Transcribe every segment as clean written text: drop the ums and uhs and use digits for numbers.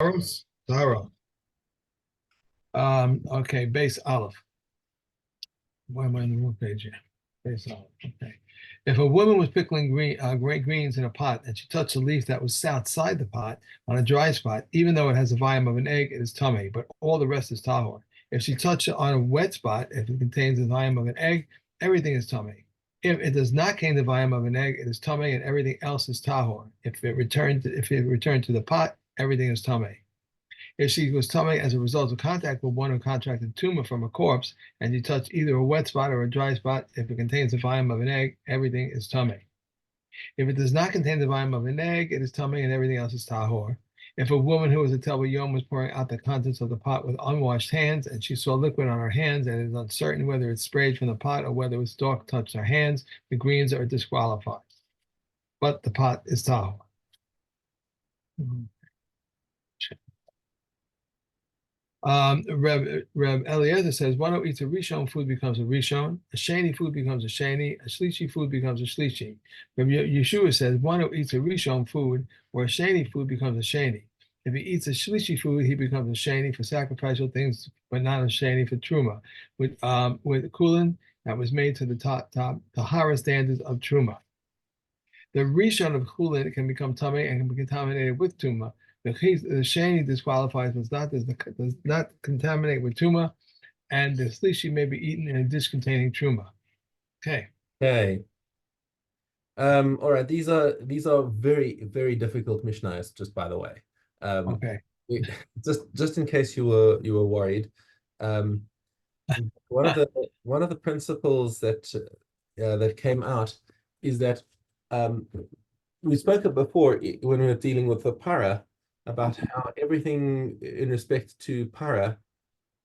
Tohoros? Tohoros. Okay, base Aleph. Why am I on the wrong page here? Base Aleph. Okay. If a woman was pickling great greens in a pot and she touched a leaf that was outside the pot on a dry spot, even though it has the volume of an egg, it is tummy, but all the rest is tahor. If she touched it on a wet spot, if it contains the volume of an egg, everything is tummy. If it does not contain the volume of an egg, it is tummy, and everything else is tahor. If it returned to the pot, everything is tummy. If she was tummy as a result of contact with one who contracted tumor from a corpse, and you touch either a wet spot or a dry spot, if it contains the volume of an egg, everything is tummy. If it does not contain the volume of an egg, it is tummy, and everything else is tahor. If a woman who was a Tel Yom was pouring out the contents of the pot with unwashed hands, and she saw liquid on her hands, and is uncertain whether it sprayed from the pot or whether its stalk touched her hands, the greens are disqualified. But the pot is tahor. Reb Eliezer says, one who eats a Rishon food becomes a Rishon, a Sheni food becomes a Sheni, a Shlishi food becomes a Shlishi. Reb Yeshua says, one who eats a Rishon food or a Sheni food becomes a Sheni. If he eats a Shlishi food, he becomes a Sheni for sacrificial things, but not a Sheni for Truma. With Kulin that was made to the Tohoros standards of Truma. The Rishon of Chulin can become tummy and can be contaminated with Tuma. The Sheni disqualifies, does not contaminate with Tuma, and the Slishi may be eaten in a dish containing Truma. Okay. Okay. All right. These are very, very difficult Mishnahs, just by the way. Okay. We, just in case you were worried. Um, one of the principles that came out is that we spoke of before when we were dealing with the para about how everything in respect to para,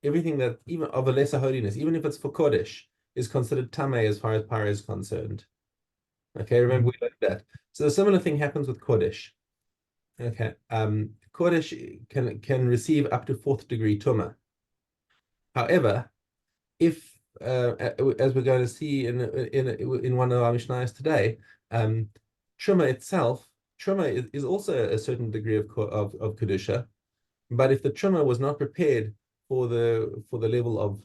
everything that even of a lesser holiness, even if it's for Kodesh, is considered tameh as far as para is concerned. Okay, remember we learned that. So a similar thing happens with Kodesh. Okay, Kodesh can receive up to fourth degree tumah. However, if as we're going to see in one of our Mishnayos today, truma itself, truma is also a certain degree of kedusha, but if the truma was not prepared for the level of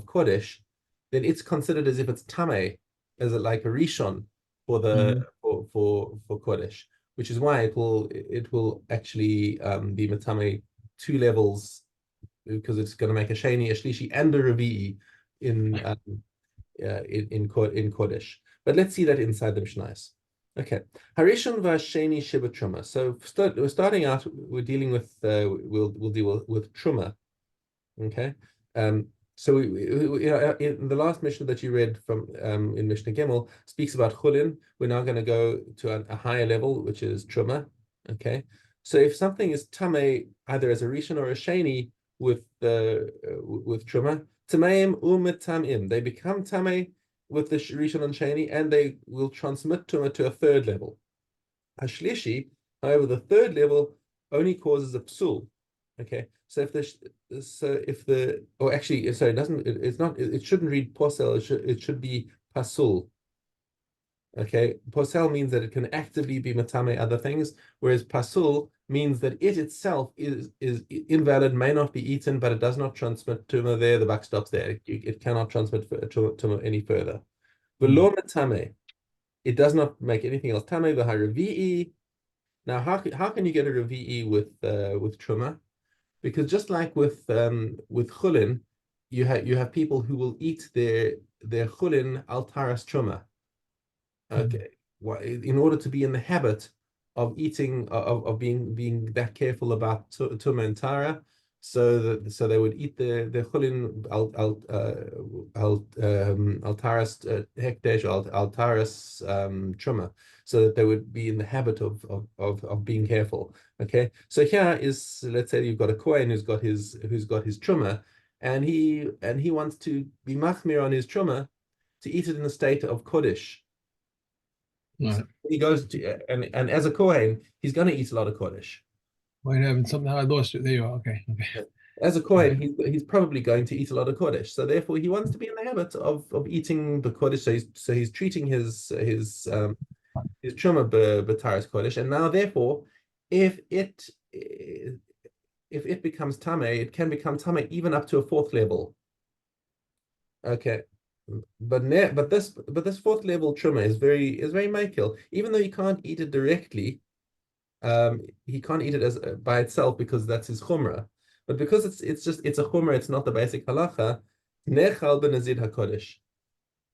kodesh, then it's considered as if it's tameh, as like a rishon for the for kodesh, which is why it will actually be matame two levels, because it's going to make a sheni, a shlishi, and a revi'i in kodesh. But let's see that inside the Mishnayos. Okay, Harishon v'Sheni shiva truma. So we're starting out. We're dealing with we'll deal with truma. Okay, so in the last Mishnah that you read from in Mishnah Gimel speaks about chulin. We're now going to go to a higher level, which is truma. Okay, so if something is tameh either as a rishon or a sheni with truma, tameim u'metamim, they become tameh with the rishon and sheni, and they will transmit truma to a third level. Hashlishi, however, the third level only causes a psul. Okay, so or actually, sorry, it shouldn't read posel. It should be pasul. Okay, posel means that it can actively be matame other things, whereas pasul means that it itself is invalid, may not be eaten, but it does not transmit tumor there. The buck stops there. It cannot transmit tumor any further. V'lo matame, it does not make anything else tame. V'haravi'i. Now, how can you get a revi'i with truma? Because just like with chulin, you have people who will eat their chulin al taras truma. Okay, in order to be in the habit of eating of being that careful about tuma and tara, so they would eat their chulin al taras hekdesh al taras truma, so that they would be in the habit of being careful. Okay, so here is, let's say you've got a kohen who's got his truma, and he wants to be machmir on his truma to eat it in the state of kodesh. Right. So he goes to and as a kohen, he's going to eat a lot of kodesh. Might have something. I lost it. There you are. Okay. Okay. As a kohen, he's probably going to eat a lot of kodesh. So therefore, he wants to be in the habit of eating the kodesh. So he's treating his truma b'taras kodesh, and now therefore, if if it becomes tame, it can become tame even up to a fourth level. Okay. But this fourth level truma is very makil. Even though he can't eat it directly, he can't eat it as by itself because that's his chumrah. But because it's a chumrah, it's not the basic halacha. Nechal benazid hakodesh.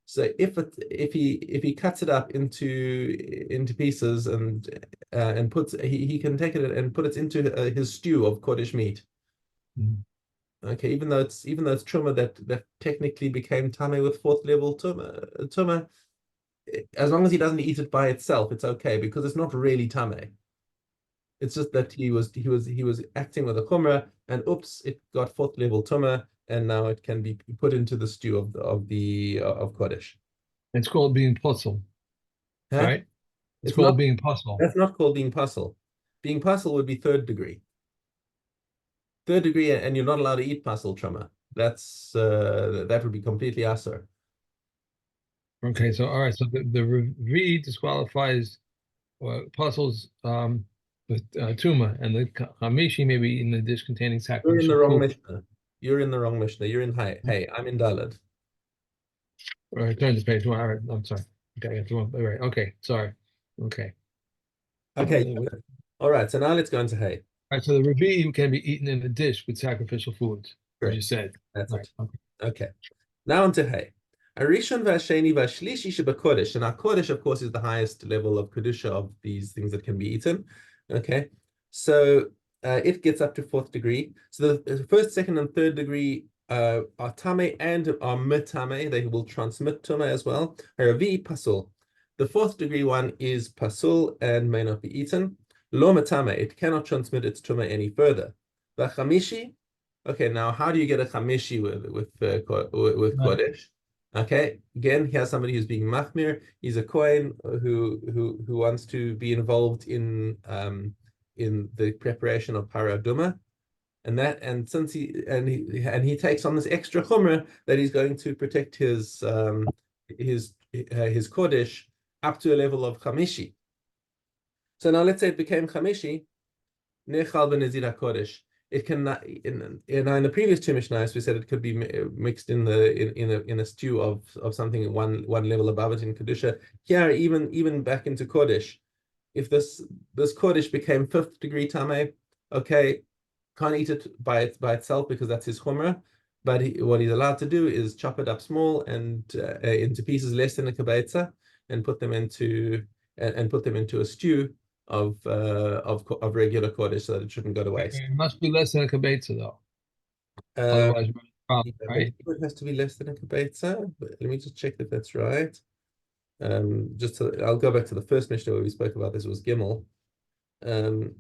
So if he cuts it up into pieces and puts he can take it and put it into his stew of kodesh meat. Mhm. Okay, even though it's truma that technically became tame with fourth level tuma, as long as he doesn't eat it by itself, it's okay because it's not really tame. It's just that he was acting with a chumrah, and oops, it got fourth level tuma, and now it can be put into the stew of kodesh. It's called being puzzle, Huh? right? It's It's called not. being puzzle. That's not called being puzzle. Being puzzle would be third degree. Third degree, and you're not allowed to eat puzzle truma. That would be completely asur. Okay, so all right, so the Reed disqualifies puzzles with tuma, and the hamishi may be in the dish containing You're in the sacrificial wrong food. Mishnah. You're in the wrong Mishnah. You're in hey. Hey, I'm in Dalad. All right, turn to page one. All right, I'm sorry. Okay, I got the one. All right, okay, sorry. Okay. Okay. All All right. So now let's go into hey. right, so the revi can be eaten in a dish with sacrificial foods, as you Correct. said. That's Right. it. Okay. Okay. Now onto hey. Arishon v'asheni v'ashlishi shebakodesh. And our kodesh, of course, is the highest level of kedusha of these things that can be eaten. Okay. So it gets up to fourth degree. So the first, second, and third degree are tame and are mitame. They will transmit tuma as well. Haravi pasul. The fourth degree one is pasul and may not be eaten. Lo mitame. It cannot transmit its tuma any further. V'chamishi. Okay, now how do you get a chamishi with Right. kodesh? Okay, again, here's somebody who's being machmir. He's a kohen who wants to be involved in the preparation of paraduma, and since he takes on this extra chumrah that he's going to protect his kodesh up to a level of chamishi. So now let's say it became chamishi, nechal benezir kodesh. It can in the previous two Mishnahs we said it could be mixed in a stew of something one level above it in kedusha. Here even back into kodesh, if this kodesh became fifth degree tame, okay, can't eat it by itself because that's his chumrah. But what he's allowed to do is chop it up small and into pieces less than a kibetza and put them into a stew of regular kodesh so that it shouldn't go to waste. It must be less than a kibetza, though. Uh, Otherwise, we're in a problem, yeah, right? it has to be less than a kibetza, but let me just check if that's right. I'll go back to the first Mishnah where we spoke about this. It was Gimel. Um,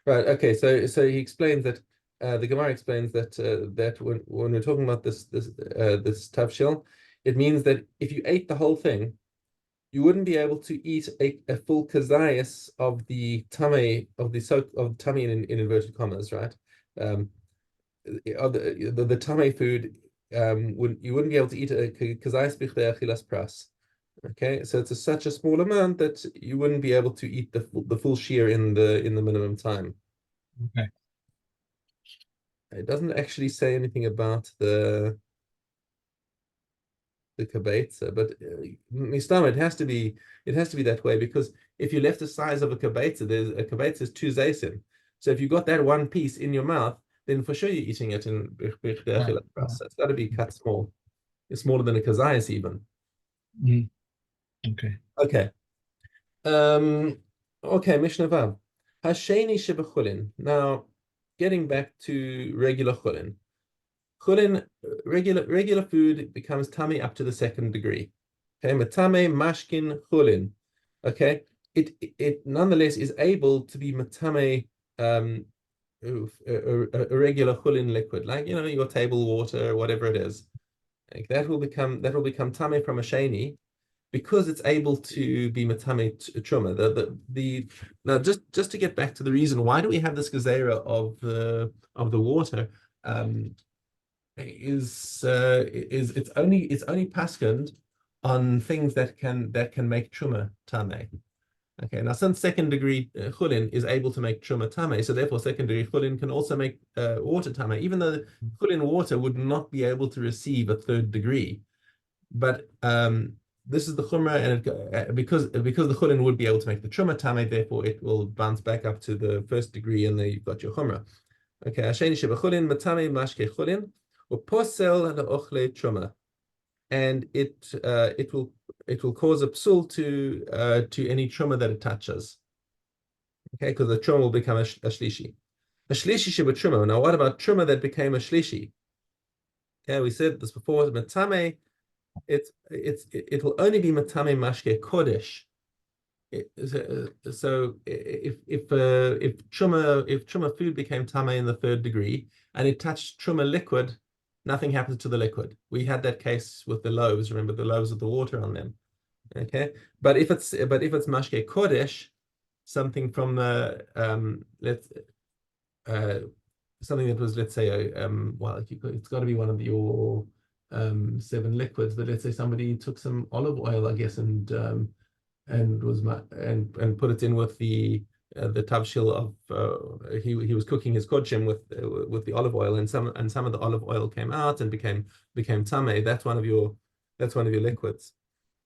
Right. Okay. So he explains that the Gemara explains that when we're talking about this tavshil, it means that if you ate the whole thing, you wouldn't be able to eat a full kazayas of the tummy of tummy in inverted commas, right? Of the tummy food, you wouldn't be able to eat a kazayas bichdei achilas pras. Okay, so it's such a small amount that you wouldn't be able to eat the full shear in the minimum time. Okay. It doesn't actually say anything about the kibetza, but Mistama, it has to be that way because if you left the size of a kibetza, a kibetza is two zaysim. So if you got that one piece in your mouth, then for sure you're eating it in Right. so it's got to be cut small. It's smaller than a kazayas even. Mhm. Okay. Okay. Okay, Mishnah Vav. Hasheni shebechulin. Now, getting back to regular chulin. Chulin, regular food becomes tummy up to the second degree. Okay, matame mashkin chulin. Okay, it nonetheless is able to be matame a regular chulin liquid, like your table water, whatever it is. Like that will become tummy from a sheni, because it's able to be matame truma. Now just to get back to the reason why do we have this gezerah of the water, is it's only paskened on things that can make truma tame. Okay, now since second degree chulin is able to make truma tame, so therefore second degree chulin can also make water tame, even though chulin water would not be able to receive a third degree. But this is the chumrah, and because the chulin would be able to make the truma tame, therefore it will bounce back up to the first degree, and then you've got your chumrah. Okay, Hasheni shebechulin matame mashke chulin uposel leochle truma, and it will cause a psul to any truma that it touches. Okay, because the truma will become a shlishi. A shlishi shebetruma. Now, what about truma that became a shlishi? Okay, we said this before. Matame, it will only be matame mashke kodesh. So if truma food became tame in the third degree and it touched truma liquid, nothing happens to the liquid. We had that case with the loaves. Remember the loaves with the water on them. Okay, but if it's mashke kodesh, something from something that was, let's say, well, it's got to be one of your 7 liquids. But let's say somebody took some olive oil, I guess, and put it in with the tavshil of he was cooking his kodshim with the olive oil, and some of the olive oil came out and became tameh. That's one of your liquids.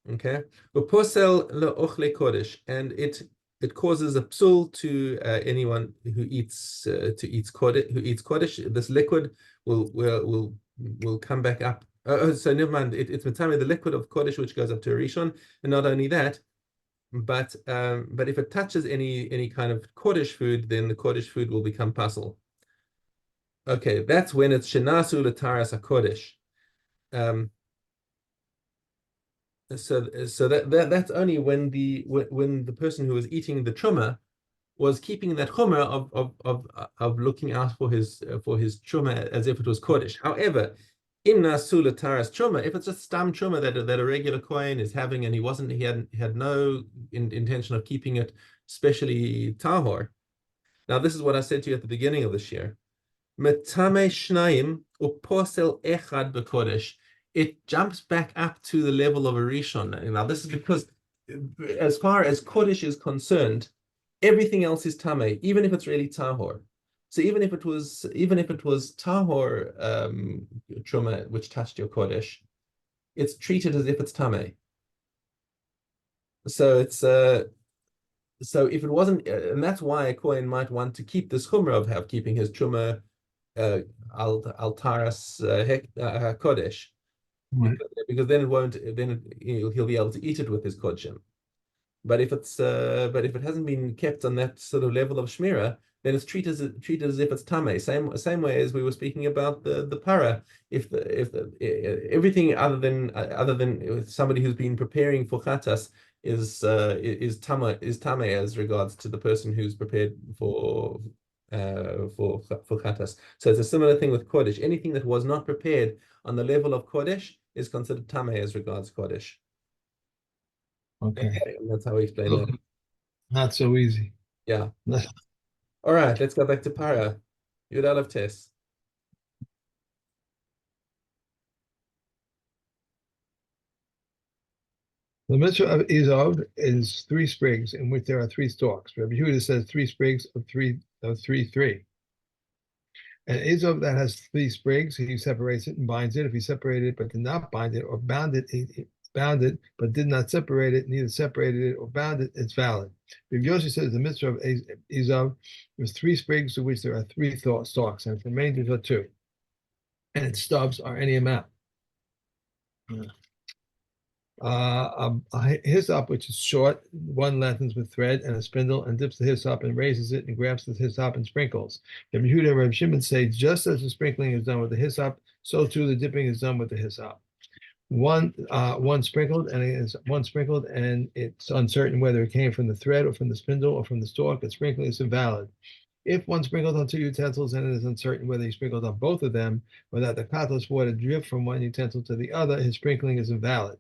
Okay, posel leochle kodesh, and it causes a psul to anyone who eats kodesh. This liquid will come back up. So never mind. It's matame, the liquid of kodesh, which goes up to a rishon, and not only that, but if it touches any kind of kodesh food, then the kodesh food will become pasul. Okay, that's when it's shenasu letaras hakodesh. So that's only when the person who was eating the truma was keeping that chumrah of looking out for his truma as if it was kodesh. However, in nasu letaras truma, if it's just stam truma that a regular kohen is having, and he had no intention of keeping it specially tahor. Now this is what I said to you at the beginning of this year. Metame shnayim uposel echad bekodesh. It jumps back up to the level of a rishon. Now this is because, as far as kodesh is concerned, everything else is tameh, even if it's really tahor. So even if it was tahor truma which touched your kodesh, it's treated as if it's tameh. So it's so if it wasn't, and that's why a kohen might want to keep this chumrah of keeping his truma al taras kodesh. Right. Because then he'll be able to eat it with his kodshim. But if it hasn't been kept on that sort of level of shmira, then it's treated as if it's tameh. Same way as we were speaking about the para. If everything other than somebody who's been preparing for chatas is tameh as regards to the person who's prepared for chatas. So it's a similar thing with kodesh. Anything that was not prepared on the level of kodesh is considered tameh as regards kodesh. Okay. And that's how we explain that. Not so easy. Yeah. All right, let's go back to para. Yud Aleph Tes. The mitzvah of Izov is 3 sprigs in which there are 3 stalks. Rabbi Yehuda says 3 sprigs of 3. And Izov that has 3 sprigs, he separates it and binds it. If he separated it but did not bind it, or bound it, bound it but did not separate it, neither separated it or bound it, it's valid. Rabbi Yossi says the mitzvah of Izov is 3 sprigs to which there are 3 stalks, and its remainders are 2. And its stubs are any amount. A hyssop which is short, one lengthens with thread and a spindle, and dips the hyssop and raises it and grabs the hyssop and sprinkles. Rabbi Yehuda and Rabbi Shimon say, just as the sprinkling is done with the hyssop, so too the dipping is done with the hyssop. One sprinkled, and it's uncertain whether it came from the thread or from the spindle or from the stalk. The sprinkling is invalid. If one sprinkled on 2 utensils and it is uncertain whether he sprinkled on both of them, or that the katos water drift from one utensil to the other, his sprinkling is invalid.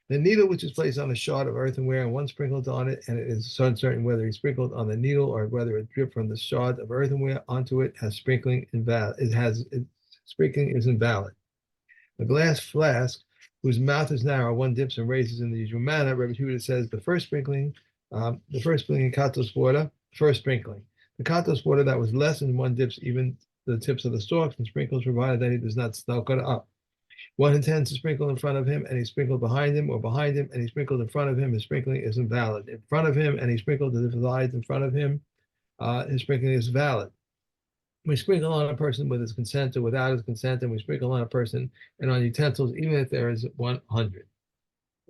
The needle which is placed on a shard of earthenware and one sprinkled on it, and it is uncertain whether he sprinkled on the needle or whether it dripped from the shard of earthenware onto it, has sprinkling invalid. Sprinkling is invalid. A glass flask whose mouth is narrow, one dips and raises in the usual manner. Rabbi Huda says the first sprinkling in katos water, first sprinkling. The katos water that was less than one dips even the tips of the stalks and sprinkles, provided that he does not stalk it up. One intends to sprinkle in front of him and he sprinkled behind him, or behind him and he sprinkled in front of him, his sprinkling is invalid. In front of him and he sprinkled to the sides in front of him, his sprinkling is valid. We sprinkle on a person with his consent or without his consent, and we sprinkle on a person and on utensils, even if there is 100.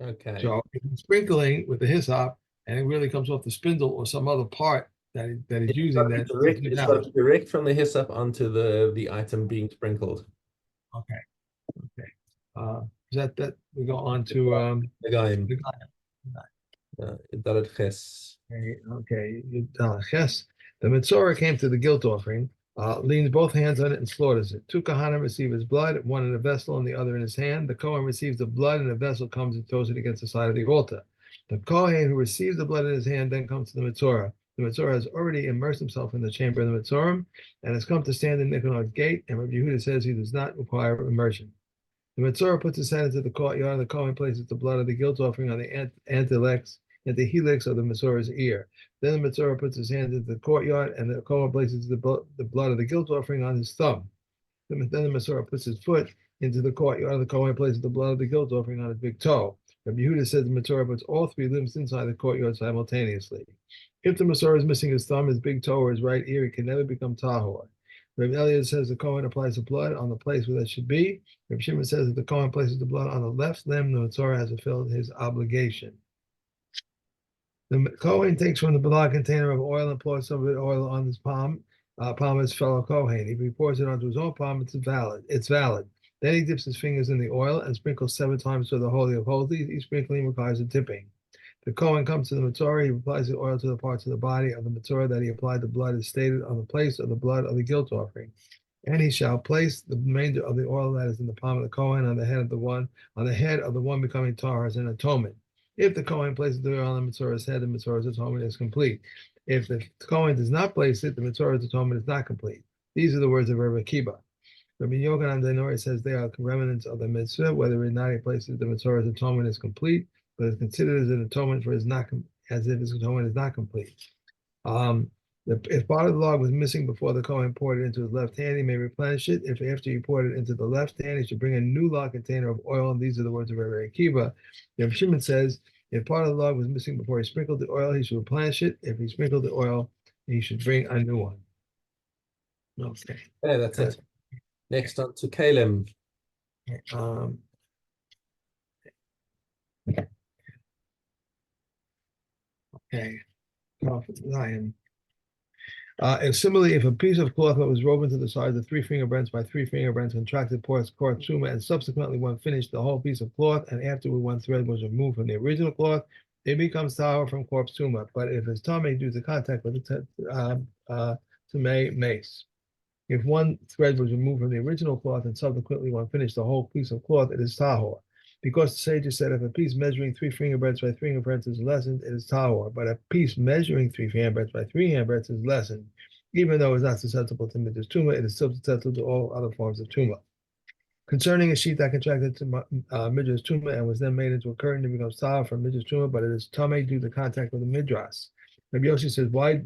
Okay. So if he's sprinkling with the hyssop and it really comes off the spindle or some other part that he's using, that It's got to be direct from the hyssop onto the item being sprinkled. Okay. Okay. That we go on to The guy the Dalet Ches. Okay. Yes. The Metzora came to the guilt offering, leans both hands on it and slaughters it. Two Kahanim receive his blood, one in a vessel and the other in his hand. The Kohen receives the blood and the vessel comes and throws it against the side of the altar. The Kohen who receives the blood in his hand then comes to the Metzora. The Metzora has already immersed himself in the chamber of the Metzorim and has come to stand in Nicanor's gate, and Rabbi Yehuda says he does not require immersion. The Metzora puts his hand into the courtyard, and the Kohen places the blood of the guilt offering on the helix of the Metzora's ear. Then the Metzora puts his hand into the courtyard, and the Kohen places the blood of the guilt offering on his thumb. Then the Metzora puts his foot into the courtyard, and the Kohen places the blood of the guilt offering on his big toe. Rabbi Yehuda says the Metzora puts all three limbs inside the courtyard simultaneously. If the Metzora is missing his thumb, his big toe, or his right ear, he can never become tahor. Rabbi Eliezer says the Kohen applies the blood on the place where that should be. Rabbi Shimon says that the Kohen places the blood on the left limb, the Metzora has fulfilled his obligation. The Kohen takes from the blood container of oil and pours some of the oil on his palm of his fellow Kohen. If he pours it onto his own palm, it's valid. Then he dips his fingers in the oil and sprinkles 7 times to the Holy of Holies. Each sprinkling requires a dipping. The Kohen comes to the Metzora, he applies the oil to the parts of the body of the Metzora that he applied the blood as stated on the place of the blood of the guilt offering. And he shall place the remainder of the oil that is in the palm of the Kohen on the head of the one becoming tar as an atonement. If the Kohen places the oil on the Metzora's head, the Metzora's atonement is complete. If the Kohen does not place it, the Metzora's atonement is not complete. These are the words of Rabbi Kiba. Rabbi Yochanan Denori says they are remnants of the mitzvah. Whether or not he places the Metzora's atonement is complete, but is considered as an atonement for his as if his atonement is not complete. If part of the log was missing before the Kohen poured it into his left hand, he may replenish it. If after he poured it into the left hand, he should bring a new log container of oil. And these are the words of Rabbi Akiva. Rabbi Shimon says, if part of the log was missing before he sprinkled the oil, he should replenish it. If he sprinkled the oil, he should bring a new one. Okay. Yeah, that's it. Next on to Kalem. Okay. Lion. And similarly, if a piece of cloth that was woven to the size of 3 finger breadths by 3 finger breadths contracted porous cord truma, and subsequently when finished the whole piece of cloth, and afterward one thread was removed from the original cloth, it becomes tahor from corpse truma. But if it's tummy due to contact with the mace, if one thread was removed from the original cloth and subsequently one finished the whole piece of cloth, it is tahor. Because the sages said if a piece measuring 3 finger breadths by 3 finger breadths is lessened, it is tahor. But a piece measuring 3 finger breadths by 3 hand breadths is lessened. Even though it's not susceptible to midrash tuma, it is still susceptible to all other forms of tuma. Concerning a sheet that contracted to midrash tuma and was then made into a curtain, it becomes tahor from midrash tuma, but it is tameh due to contact with the midrash. Rabbi Yoshi says, why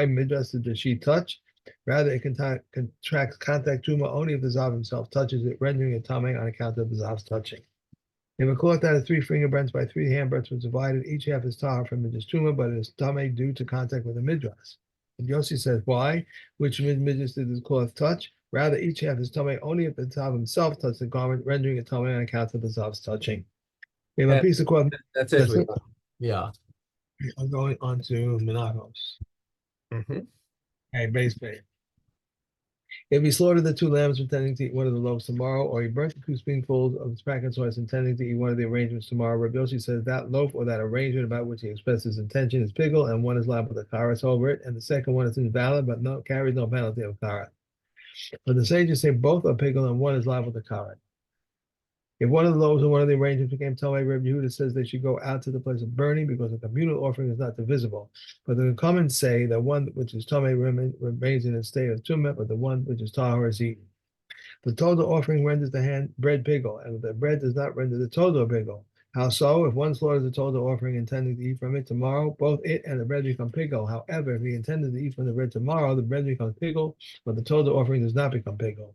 midrash did the sheet touch? Rather, it contracts contact tuma only if the zav himself touches it, rendering it tameh on account of the zav's touching. If a cloth that is 3 finger breadths by 3 hand breadths was divided, each half is tahor from midrash tuma, but it is tameh due to contact with the midrash. And Yossi says, why? Which midrash did this cloth touch? Rather, each half is tameh only if the zav himself touched the garment, rendering it tameh on account of the zav's touching. We have a piece of cloth. That's it. Yeah. I'm going on to Menachos. Okay, base pay. If he slaughtered the 2 lambs intending to eat one of the loaves tomorrow, or he burnt the 2 spoonfuls of frankincense intending to eat one of the arrangements tomorrow, Rabbi Yossi says that loaf or that arrangement about which he expressed his intention is pigul, and one is liable to karas over it, and the second one is invalid, but carries no penalty of karat. But the sages say both are pigul and one is liable to karat. If one of the loaves or one of the arrangements became Tomei, Rabbi Yehuda says they should go out to the place of burning because the communal offering is not divisible. But the comments say that one which is Tomei remains in its state of tumah, but the one which is tahor is eaten. The total offering renders the hand bread pigul, and the bread does not render the total pigul. How so? If one slaughters the total offering intending to eat from it tomorrow, both it and the bread become pigul. However, if he intended to eat from the bread tomorrow, the bread becomes pigul, but the total offering does not become pigul.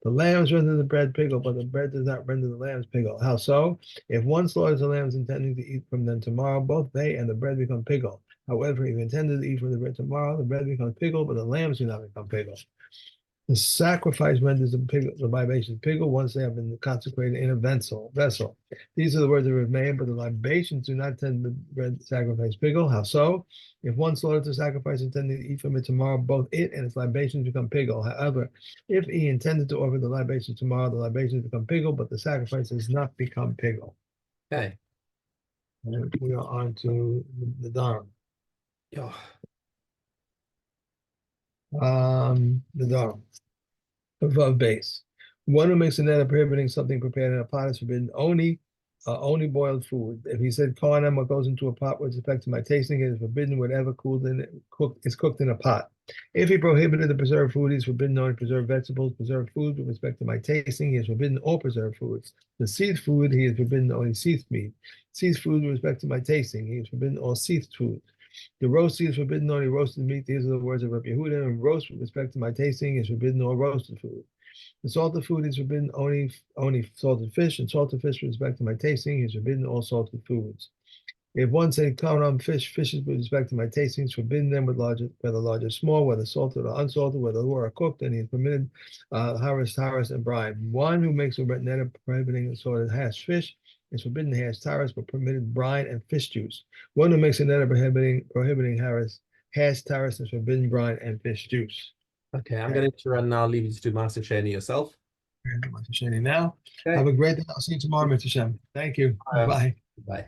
The lambs render the bread pigul, but the bread does not render the lambs pigul. How so? If one slaughters the lambs intending to eat from them tomorrow, both they and the bread become pigul. However, if he intended to eat from the bread tomorrow, the bread becomes pigul, but the lambs do not become pigul. The sacrifice renders the libation pigul once they have been consecrated in a vessel. These are the words of Rav, but the libations do not tend to sacrifice pigul. How so? If one slaughters the sacrifice intending to eat from it tomorrow, both it and its libations become pigul. However, if he intended to offer the libations tomorrow, the libations become pigul, but the sacrifice does not become pigul. Okay. And we are on to the Dharam. Yeah. The Dharam. Above base. One who makes a net of prohibiting something prepared in a pot is forbidden only boiled food. If he said kohanim, what goes into a pot with respect to my tasting, it is forbidden whatever is cooked in a pot. If he prohibited the preserved food, he is forbidden only preserved vegetables, preserved food with respect to my tasting, he is forbidden all preserved foods. The seethed food, he is forbidden only seethed meat. Seethed food with respect to my tasting, he is forbidden all seethed food. The roasting is forbidden only roasted meat. These are the words of Rabbi Yehuda. And roast with respect to my tasting is forbidden all roasted food. The salted food is forbidden only salted fish, and salted fish with respect to my tasting is forbidden all salted foods. If one said fishes with respect to my tasting is forbidden them whether large or small, whether salted or unsalted, whether raw or cooked, and he is permitted haras, and brine. One who makes a net of prohibiting assorted hashed fish is forbidden hashed taras, but permitted brine and fish juice. One who makes a net of prohibiting hashed taras is forbidden brine and fish juice. Okay, I'm going to run now. Leave you to do Master Shani yourself. Now. Okay. Have a great day. I'll see you tomorrow, Mr. Shem. Thank you. Bye. Bye.